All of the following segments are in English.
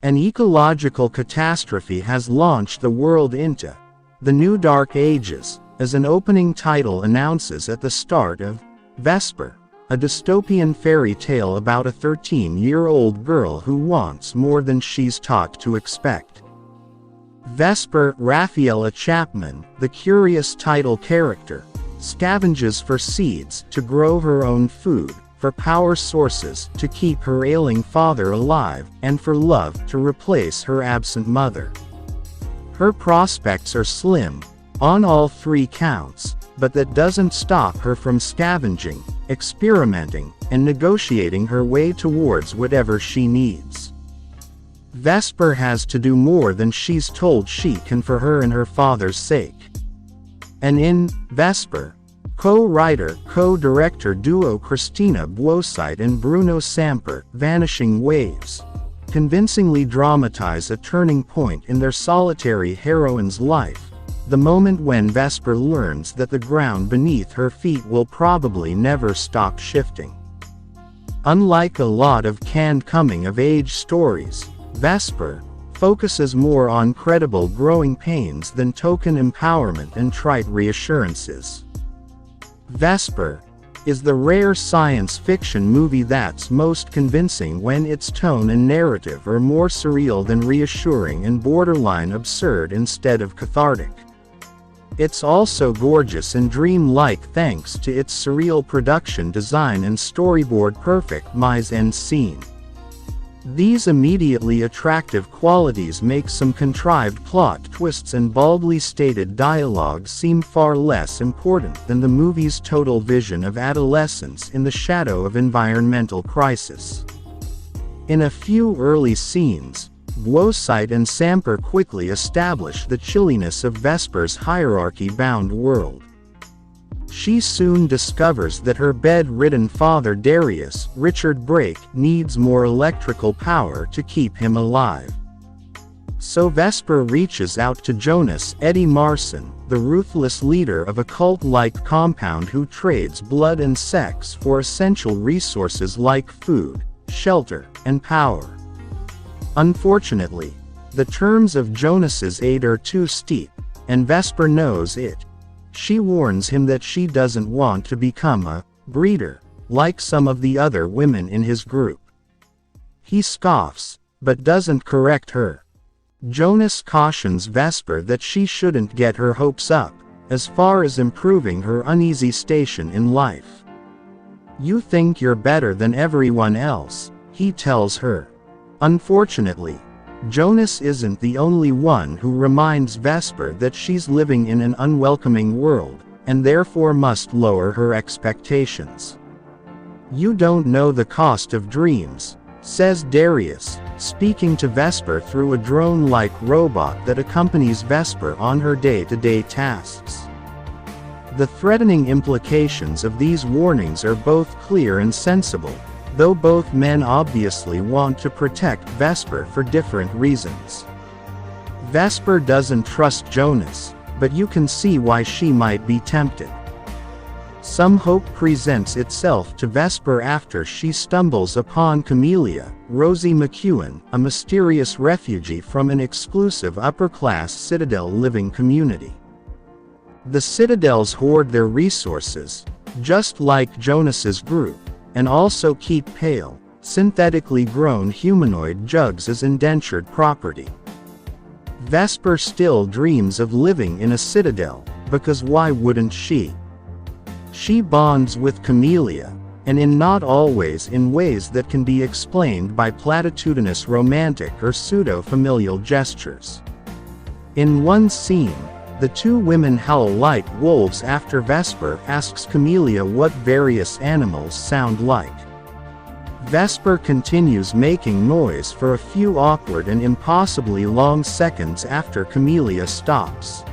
An ecological catastrophe has launched the world into the New Dark Ages, as an opening title announces at the start of Vesper, a dystopian fairy tale about a 13-year-old girl who wants more than she's taught to expect. Vesper, Raffaella Chapman, the curious title character, scavenges for seeds to grow her own food, for power sources to keep her ailing father alive, and for love to replace her absent mother. Her prospects are slim, on all three counts, but that doesn't stop her from scavenging, experimenting, and negotiating her way towards whatever she needs. Vesper has to do more than she's told she can for her and her father's sake. And in Vesper, co-writer, co-director duo Christina Buosite and Bruno Samper, Vanishing Waves, convincingly dramatize a turning point in their solitary heroine's life, the moment when Vesper learns that the ground beneath her feet will probably never stop shifting. Unlike a lot of canned coming-of-age stories, Vesper focuses more on credible growing pains than token empowerment and trite reassurances. Vesper is the rare science fiction movie that's most convincing when its tone and narrative are more surreal than reassuring and borderline absurd instead of cathartic. It's also gorgeous and dream-like thanks to its surreal production design and storyboard perfect mise-en-scene. These immediately attractive qualities make some contrived plot twists and baldly stated dialogue seem far less important than the movie's total vision of adolescence in the shadow of environmental crisis. In a few early scenes, Buosite and Samper quickly establish the chilliness of Vesper's hierarchy-bound world. She soon discovers that her bedridden father Darius, Richard Brake, needs more electrical power to keep him alive. So Vesper reaches out to Jonas Eddie Marsan, the ruthless leader of a cult-like compound who trades blood and sex for essential resources like food, shelter, and power. Unfortunately, the terms of Jonas's aid are too steep, and Vesper knows it. She warns him that she doesn't want to become a breeder, like some of the other women in his group. He scoffs, but doesn't correct her. Jonas cautions Vesper that she shouldn't get her hopes up, as far as improving her uneasy station in life. "You think you're better than everyone else," he tells her. Unfortunately, Jonas isn't the only one who reminds Vesper that she's living in an unwelcoming world, and therefore must lower her expectations. "You don't know the cost of dreams," says Darius, speaking to Vesper through a drone-like robot that accompanies Vesper on her day-to-day tasks. The threatening implications of these warnings are both clear and sensible, though both men obviously want to protect Vesper for different reasons. Vesper doesn't trust Jonas, but you can see why she might be tempted. Some hope presents itself to Vesper after she stumbles upon Camellia, Rosie McEwen, a mysterious refugee from an exclusive upper-class Citadel living community. The Citadels hoard their resources, just like Jonas's group, and also keep pale, synthetically grown humanoid jugs as indentured property. Vesper still dreams of living in a citadel, because why wouldn't she? She bonds with Camellia, and in not always in ways that can be explained by platitudinous romantic or pseudo-familial gestures. In one scene, the two women howl like wolves after Vesper asks Camellia what various animals sound like. Vesper continues making noise for a few awkward and impossibly long seconds after Camellia stops.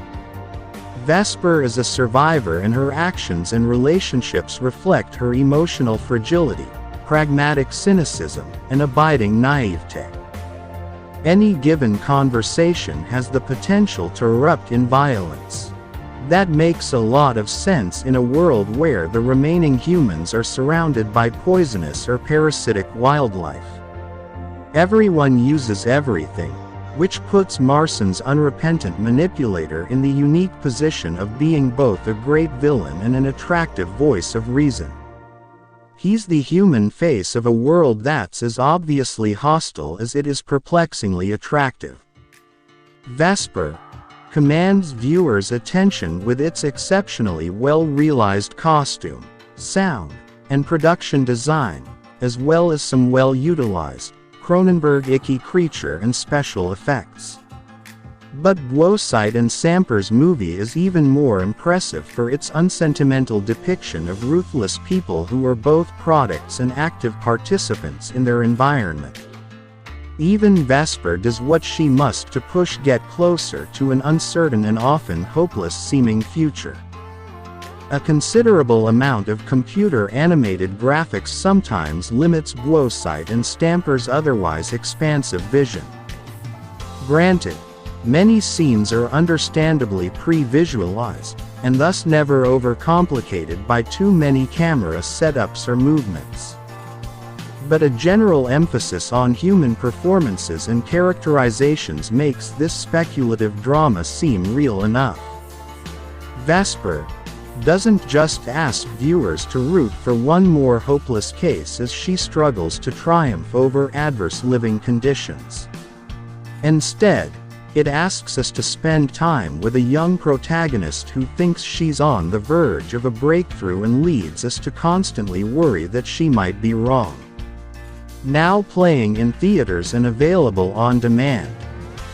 Vesper is a survivor and her actions and relationships reflect her emotional fragility, pragmatic cynicism, and abiding naivete. Any given conversation has the potential to erupt in violence. That makes a lot of sense in a world where the remaining humans are surrounded by poisonous or parasitic wildlife. Everyone uses everything, which puts Marston's unrepentant manipulator in the unique position of being both a great villain and an attractive voice of reason. He's the human face of a world that's as obviously hostile as it is perplexingly attractive. Vesper commands viewers' attention with its exceptionally well-realized costume, sound, and production design, as well as some well-utilized, Cronenberg-icky creature and special effects. But Blowsight and Samper's movie is even more impressive for its unsentimental depiction of ruthless people who are both products and active participants in their environment. Even Vesper does what she must to push get closer to an uncertain and often hopeless-seeming future. A considerable amount of computer-animated graphics sometimes limits Blowsight and Stamper's otherwise expansive vision. Granted, many scenes are understandably pre-visualized, and thus never overcomplicated by too many camera setups or movements. But a general emphasis on human performances and characterizations makes this speculative drama seem real enough. Vesper doesn't just ask viewers to root for one more hopeless case as she struggles to triumph over adverse living conditions. Instead, it asks us to spend time with a young protagonist who thinks she's on the verge of a breakthrough and leads us to constantly worry that she might be wrong. Now playing in theaters and available on demand.